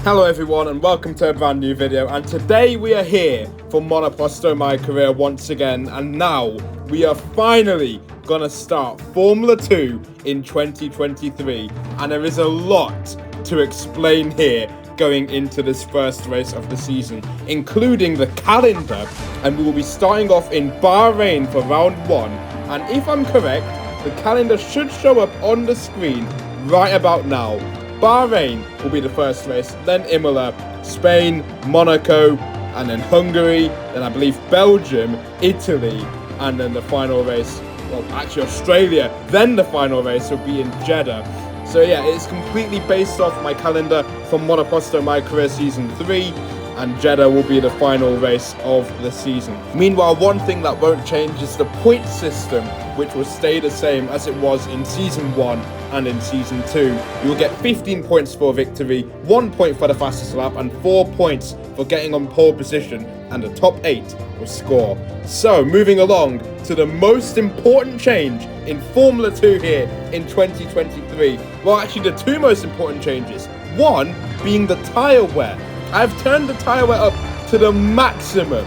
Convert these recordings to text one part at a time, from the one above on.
Hello everyone and welcome to a brand new video, and today we are here for Monoposto MyCareer once again, and now we are finally gonna start Formula 2 in 2023, and there is a lot to explain here going into this first race of the season, including the calendar, and we will be starting off in Bahrain for round 1, and if I'm correct, the calendar should show up on the screen right about now. Bahrain will be the first race, then Imola, Spain, Monaco, and then Hungary, then I believe Belgium, Italy, and then the final race, well actually Australia, then the final race will be in Jeddah. So yeah, it's completely based off my calendar from Monoposto MyCareer Season 3, and Jeddah will be the final race of the season. Meanwhile, one thing that won't change is the point system, which will stay the same as it was in Season 1 and in Season 2. You will get 15 points for victory, 1 point for the fastest lap, and 4 points for getting on pole position, and the top 8 will score. So, moving along to the most important change in Formula 2 here in 2023. Well, actually the two most important changes. One being the tyre wear. I've turned the tyre wear up to the maximum,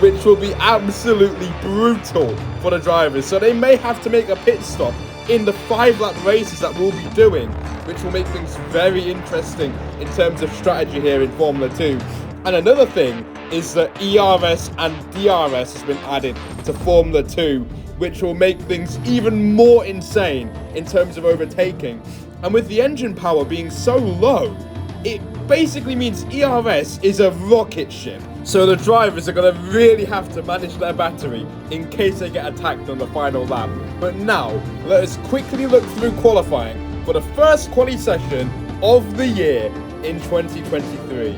which will be absolutely brutal for the drivers. So they may have to make a pit stop in the 5-lap races that we'll be doing, which will make things very interesting in terms of strategy here in Formula 2. And another thing is that ERS and DRS has been added to Formula 2, which will make things even more insane in terms of overtaking. And with the engine power being so low, it basically means ERS is a rocket ship. So the drivers are going to really have to manage their battery in case they get attacked on the final lap. But now, let us quickly look through qualifying for the first quali session of the year in 2023.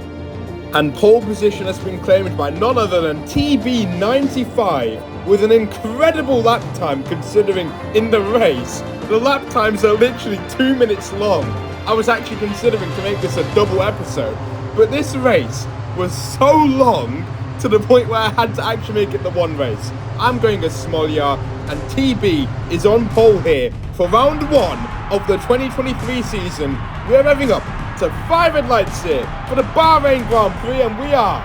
And pole position has been claimed by none other than TB95 with an incredible lap time, considering in the race, the lap times are literally 2 minutes long. I was actually considering to make this a double episode, but this race was so long to the point where I had to actually make it the one race. I'm going as Smoljar, and TB is on pole here for round 1 of the 2023 season. We're revving up to 5 red lights here for the Bahrain Grand Prix, and we are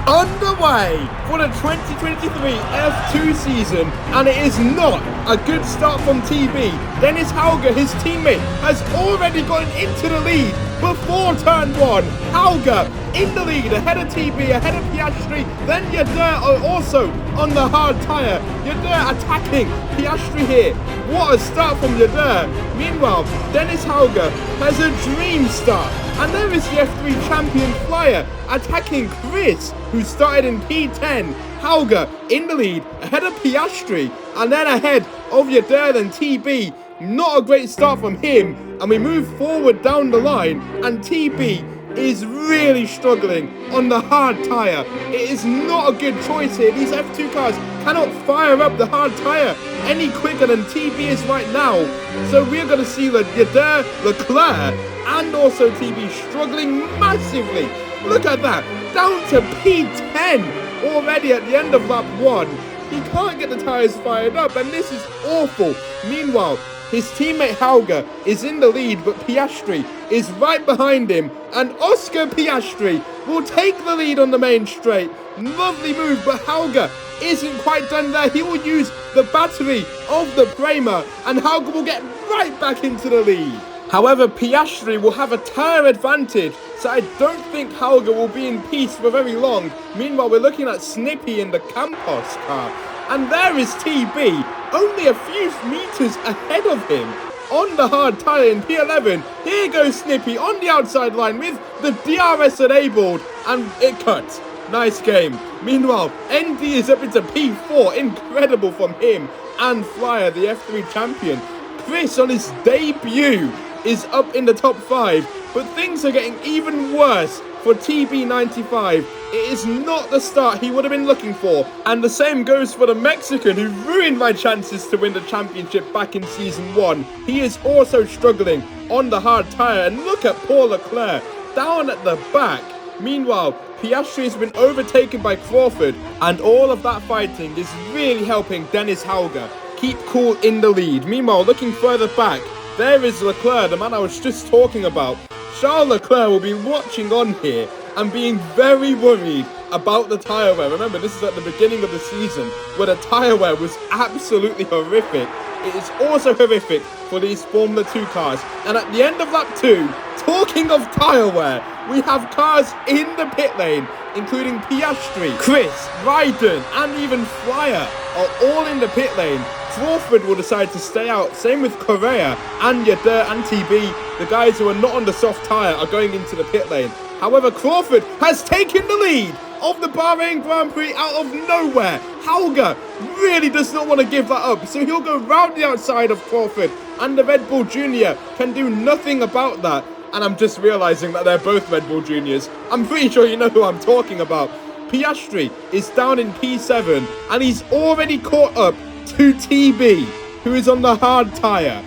underway for the 2023 F2 season, and it is not a good start from TB. Dennis Hauger, his teammate, has already gotten into the lead before turn 1. Hauger in the lead, ahead of TB, ahead of Piastri, then Yadder also on the hard tyre. Yadder attacking Piastri here. What a start from Yadder. Meanwhile, Dennis Hauger has a dream start. And there is the F3 champion Flyer attacking Chris, who started in P10. Hauger in the lead, ahead of Piastri, and then ahead of Yadder and TB. Not a great start from him, and we move forward down the line, and TB is really struggling on the hard tyre. It is not a good choice here. These F2 cars cannot fire up the hard tyre any quicker than TB is right now. So we're going to see Yadder, Leclerc, and also TB struggling massively. Look at that, down to P10 already at the end of lap 1. He can't get the tyres fired up, and this is awful. Meanwhile, his teammate Hauger is in the lead, but Piastri is right behind him, and Oscar Piastri will take the lead on the main straight. Lovely move, but Hauger isn't quite done there. He will use the battery of the Prema, and Hauger will get right back into the lead. However, Piastri will have a tyre advantage, so I don't think Hauger will be in peace for very long. Meanwhile, we're looking at Snippy in the Campos car. And there is TB, only a few meters ahead of him on the hard tyre in P11. Here goes Snippy on the outside line with the DRS enabled, and it cuts. Nice game. Meanwhile, ND is up into P4. Incredible from him and Flyer, the F3 champion. Chris on his debut is up in the top 5, but things are getting even worse for TB95. It is not the start he would have been looking for, and the same goes for the Mexican who ruined my chances to win the championship back in Season 1. He is also struggling on the hard tyre, and look at Paul Leclerc down at the back. Meanwhile, Piastri has been overtaken by Crawford, and all of that fighting is really helping Dennis Hauger keep cool in the lead. Meanwhile, looking further back, there is Leclerc, the man I was just talking about, Charles Leclerc will be watching on here and being very worried about the tyre wear. Remember, this is at the beginning of the season where the tyre wear was absolutely horrific. It is also horrific for these Formula 2 cars. And at the end of lap 2, talking of tyre wear, we have cars in the pit lane, including Piastri, Chris, Ryden, and even Flyer are all in the pit lane. Crawford will decide to stay out. Same with Correa, Anya, Dirt, and TB. The guys who are not on the soft tyre are going into the pit lane. However, Crawford has taken the lead of the Bahrain Grand Prix out of nowhere. Hauger really does not want to give that up, so he'll go round the outside of Crawford, and the Red Bull Junior can do nothing about that. And I'm just realising that they're both Red Bull Juniors. I'm pretty sure you know who I'm talking about. Piastri is down in P7, and he's already caught up to TB, who is on the hard tyre.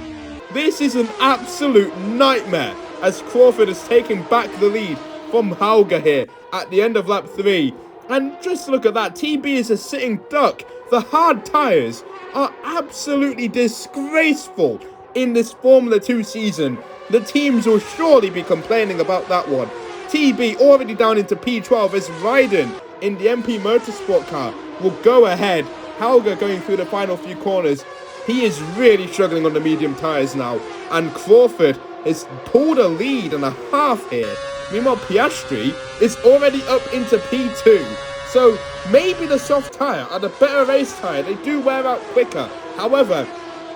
This is an absolute nightmare, as Crawford has taken back the lead from Hauger here at the end of lap 3. And just look at that, TB is a sitting duck. The hard tyres are absolutely disgraceful in this Formula 2 season. The teams will surely be complaining about that one. TB already down into P12 as Ryden in the MP Motorsport car will go ahead. Hauger going through the final few corners. He is really struggling on the medium tyres now. And Crawford has pulled a lead and a half here. Meanwhile, Piastri is already up into P2. So maybe the soft tyre are the better race tyre. They do wear out quicker. However,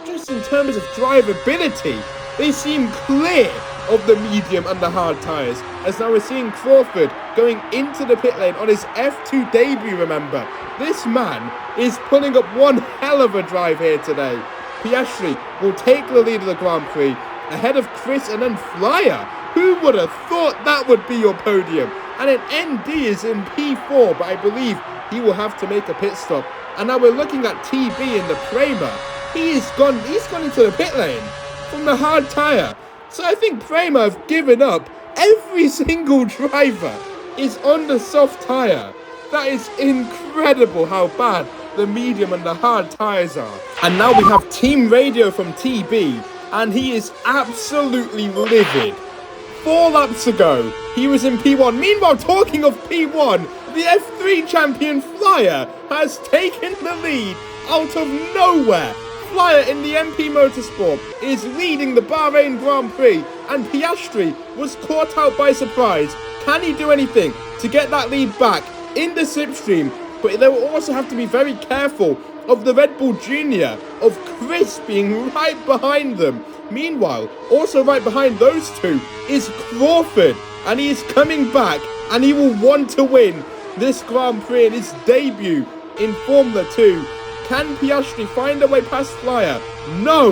just in terms of drivability, they seem clear of the medium and the hard tyres. As now we're seeing Crawford going into the pit lane on his F2 debut, remember. This man is pulling up one hell of a drive here today. Piastri will take the lead of the Grand Prix ahead of Chris and then Flyer. Who would have thought that would be your podium? And then ND is in P4, but I believe he will have to make a pit stop. And now we're looking at TB in the Prema. He's gone into the pit lane from the hard tyre. So I think Prema have given up. Every single driver is on the soft tyre. That is incredible how bad the medium and the hard tyres are. And now we have team radio from TB, and he is absolutely livid. 4 laps ago, he was in P1. Meanwhile, talking of P1, the F3 champion Flyer has taken the lead out of nowhere. Flyer in the MP Motorsport is leading the Bahrain Grand Prix, and Piastri was caught out by surprise. Can he do anything to get that lead back in the slipstream? But they will also have to be very careful of the Red Bull Junior, of Chris being right behind them. Meanwhile, also right behind those two is Crawford, and he is coming back, and he will want to win this Grand Prix in his debut in Formula 2. Can Piastri find a way past Flyer? No,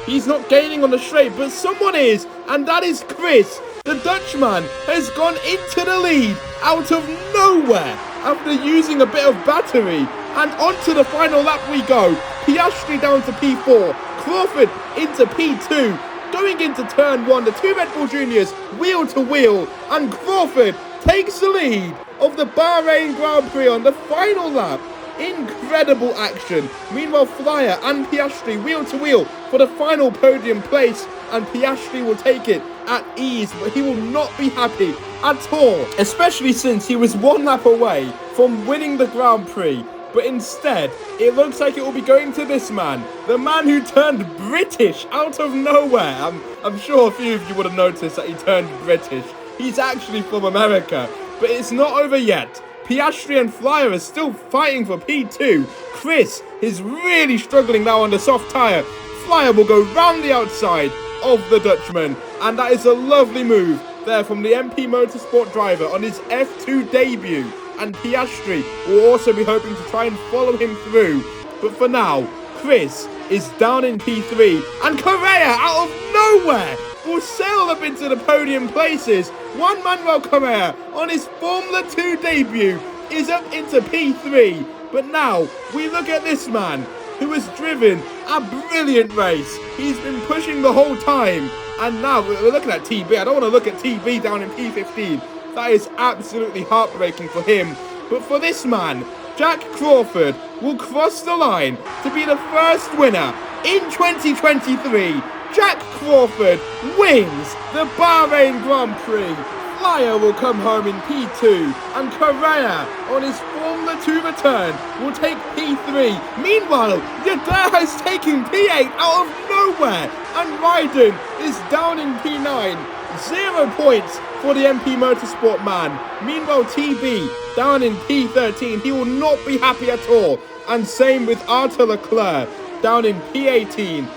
he's not gaining on the straight, but someone is, and that is Chris. The Dutchman has gone into the lead out of nowhere after using a bit of battery. And onto the final lap we go. Piastri down to P4, Crawford into P2. Going into turn 1, the 2 Red Bull Juniors wheel to wheel, and Crawford takes the lead of the Bahrain Grand Prix on the final lap. Incredible action. Meanwhile, Flyer and Piastri wheel to wheel for the final podium place, and Piastri will take it at ease, but he will not be happy at all, especially since he was 1 lap away from winning the Grand Prix. But instead, it looks like it will be going to this man, the man who turned British out of nowhere. I'm sure a few of you would have noticed that he turned British. He's actually from America, but it's not over yet. Piastri and Flyer are still fighting for P2. Chris is really struggling now on the soft tyre. Flyer will go round the outside of the Dutchman, and that is a lovely move there from the MP Motorsport driver on his F2 debut. And Piastri will also be hoping to try and follow him through. But for now, Chris is down in P3, and Correa out of nowhere will sail up into the podium places. Juan Manuel Correa on his Formula 2 debut is up into P3. But now we look at this man who has driven a brilliant race. He's been pushing the whole time. And now we're looking at TB. I don't want to look at TB down in P15. That is absolutely heartbreaking for him. But for this man, Jack Crawford will cross the line to be the first winner in 2023 Jack Crawford wins the Bahrain Grand Prix. Flyer will come home in P2 and Correa on his Formula 2 return will take P3. Meanwhile, Yadair has taken P8 out of nowhere and Ryden is down in P9. 0 points for the MP Motorsport man. Meanwhile, TB down in P13. He will not be happy at all. And same with Arthur Leclerc down in P18.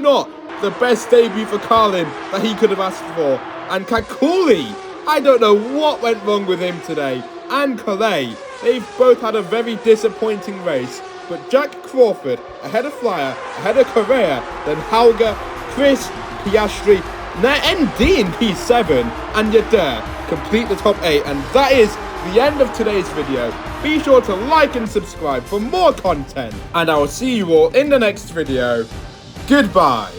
Not the best debut for Carlin that he could have asked for. And Kakuli, I don't know what went wrong with him today. And Calais, they've both had a very disappointing race. But Jack Crawford ahead of Flyer, ahead of Correa, then Hauger, Chris, Piastri, ND in P7, and Yadair complete the top 8. And that is the end of today's video. Be sure to like and subscribe for more content. And I will see you all in the next video. Goodbye.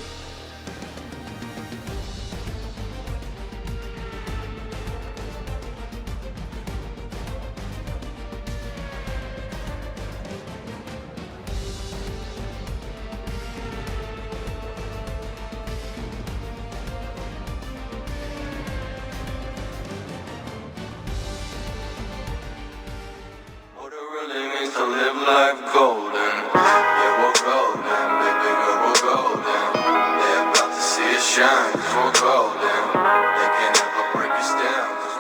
To live life golden, yeah, we're golden, baby girl, we're golden. They're about to see us shine, 'cause we're golden. They can't ever break us down, 'cause